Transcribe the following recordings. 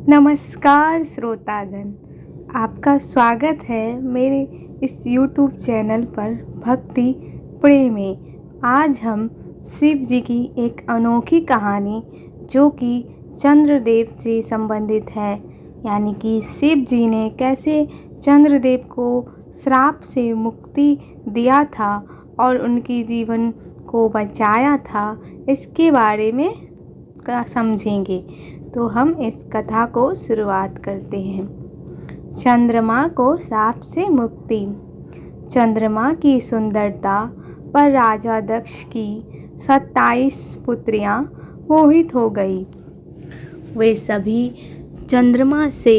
नमस्कार श्रोतागण, आपका स्वागत है मेरे इस YouTube चैनल पर भक्ति प्रेम में। आज हम शिव जी की एक अनोखी कहानी जो कि चंद्रदेव से संबंधित है, यानी कि शिव जी ने कैसे चंद्रदेव को श्राप से मुक्ति दिया था और उनकी जीवन को बचाया था, इसके बारे में समझेंगे। तो हम इस कथा को शुरुआत करते हैं। चंद्रमा को श्राप से मुक्ति। चंद्रमा की सुंदरता पर राजा दक्ष की 27 पुत्रियां मोहित हो गई। वे सभी चंद्रमा से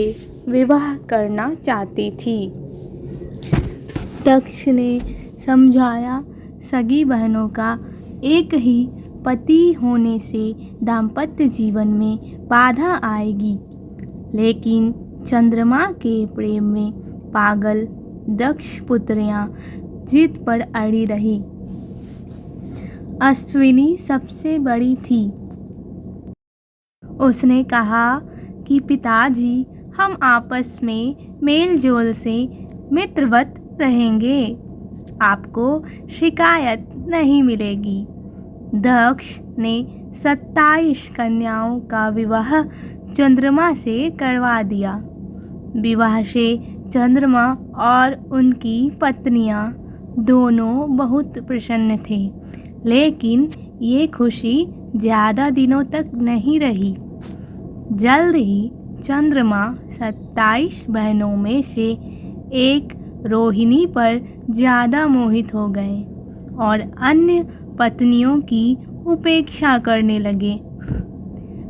विवाह करना चाहती थी। दक्ष ने समझाया, सगी बहनों का एक ही पति होने से दाम्पत्य जीवन में बाधा आएगी, लेकिन चंद्रमा के प्रेम में पागल दक्ष पुत्रियां जिद पर अड़ी रही। अश्विनी सबसे बड़ी थी। उसने कहा कि पिताजी, हम आपस में मेल जोल से मित्रवत रहेंगे, आपको शिकायत नहीं मिलेगी। दक्ष ने 27 कन्याओं का विवाह चंद्रमा से करवा दिया। विवाह से चंद्रमा और उनकी पत्नियां दोनों बहुत प्रसन्न थे, लेकिन ये खुशी ज़्यादा दिनों तक नहीं रही। जल्द ही चंद्रमा 27 बहनों में से एक रोहिणी पर ज़्यादा मोहित हो गए और अन्य पत्नियों की उपेक्षा करने लगे।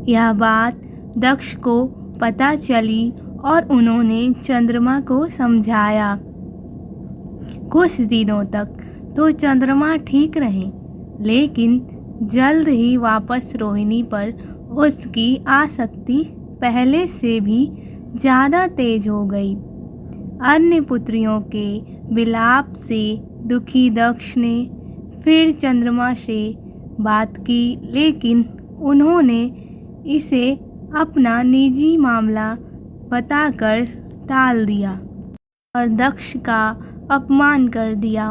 यह बात दक्ष को पता चली और उन्होंने चंद्रमा को समझाया। कुछ दिनों तक तो चंद्रमा ठीक रहे, लेकिन जल्द ही वापस रोहिणी पर उसकी आसक्ति पहले से भी ज़्यादा तेज हो गई। अन्य पुत्रियों के विलाप से दुखी दक्ष ने फिर चंद्रमा से बात की, लेकिन उन्होंने इसे अपना निजी मामला बताकर टाल दिया और दक्ष का अपमान कर दिया।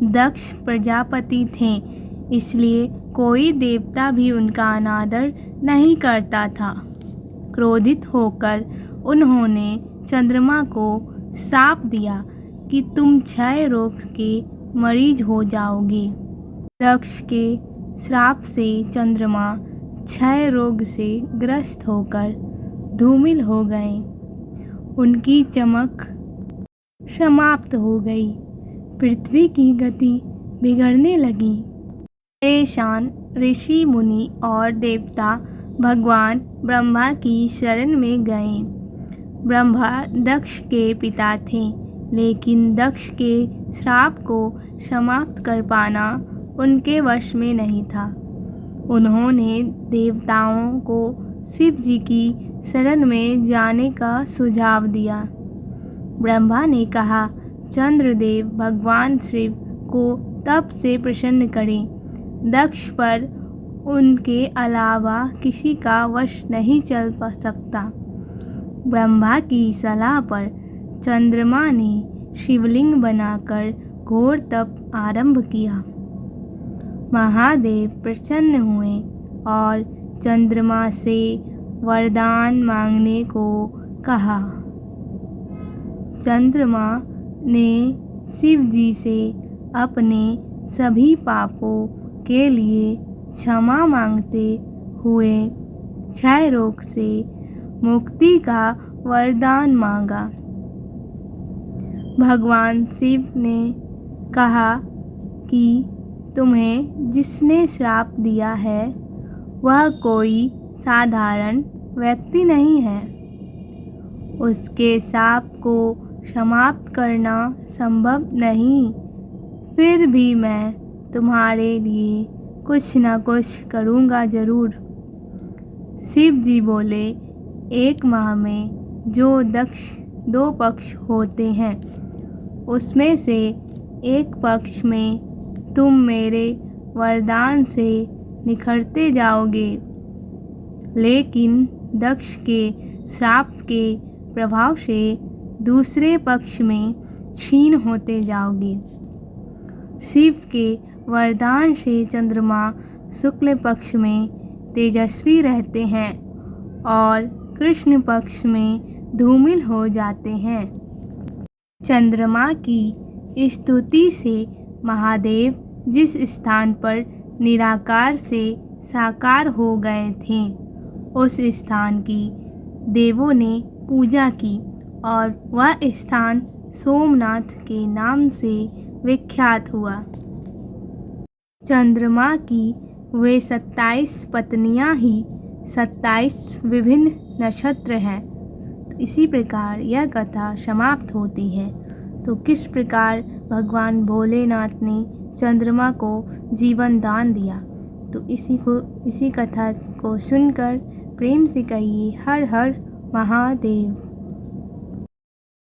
दक्ष प्रजापति थे, इसलिए कोई देवता भी उनका अनादर नहीं करता था। क्रोधित होकर उन्होंने चंद्रमा को श्राप दिया कि तुम क्षय रोग के मरीज हो जाओगे। दक्ष के श्राप से चंद्रमा क्षय रोग से ग्रस्त होकर धूमिल हो गए। उनकी चमक समाप्त हो गई। पृथ्वी की गति बिगड़ने लगी। परेशान ऋषि मुनि और देवता भगवान ब्रह्मा की शरण में गए। ब्रह्मा दक्ष के पिता थे, लेकिन दक्ष के श्राप को समाप्त कर पाना उनके वश में नहीं था। उन्होंने देवताओं को शिव जी की शरण में जाने का सुझाव दिया। ब्रह्मा ने कहा, चंद्रदेव भगवान शिव को तप से प्रसन्न करें। दक्ष पर उनके अलावा किसी का वश नहीं चल सकता। ब्रह्मा की सलाह पर चंद्रमा ने शिवलिंग बनाकर घोर तप आरंभ किया। महादेव प्रसन्न हुए और चंद्रमा से वरदान मांगने को कहा। चंद्रमा ने शिव जी से अपने सभी पापों के लिए क्षमा मांगते हुए क्षय रोग से मुक्ति का वरदान मांगा। भगवान शिव ने कहा कि तुम्हें जिसने श्राप दिया है वह कोई साधारण व्यक्ति नहीं है। उसके शाप को समाप्त करना संभव नहीं, फिर भी मैं तुम्हारे लिए कुछ न कुछ करूँगा ज़रूर। शिव जी बोले, एक माह में जो दक्ष 2 पक्ष होते हैं, उसमें से एक पक्ष में तुम मेरे वरदान से निखरते जाओगे, लेकिन दक्ष के श्राप के प्रभाव से दूसरे पक्ष में क्षीण होते जाओगे। शिव के वरदान से चंद्रमा शुक्ल पक्ष में तेजस्वी रहते हैं और कृष्ण पक्ष में धूमिल हो जाते हैं। चंद्रमा की स्तुति से महादेव जिस स्थान पर निराकार से साकार हो गए थे उस स्थान की देवों ने पूजा की और वह स्थान सोमनाथ के नाम से विख्यात हुआ। चंद्रमा की वे 27 पत्नियां ही 27 विभिन्न नक्षत्र हैं। तो इसी प्रकार यह कथा समाप्त होती है। तो किस प्रकार भगवान भोलेनाथ ने चंद्रमा को जीवन दान दिया, तो इसी कथा को सुनकर प्रेम से कहिए हर हर महादेव।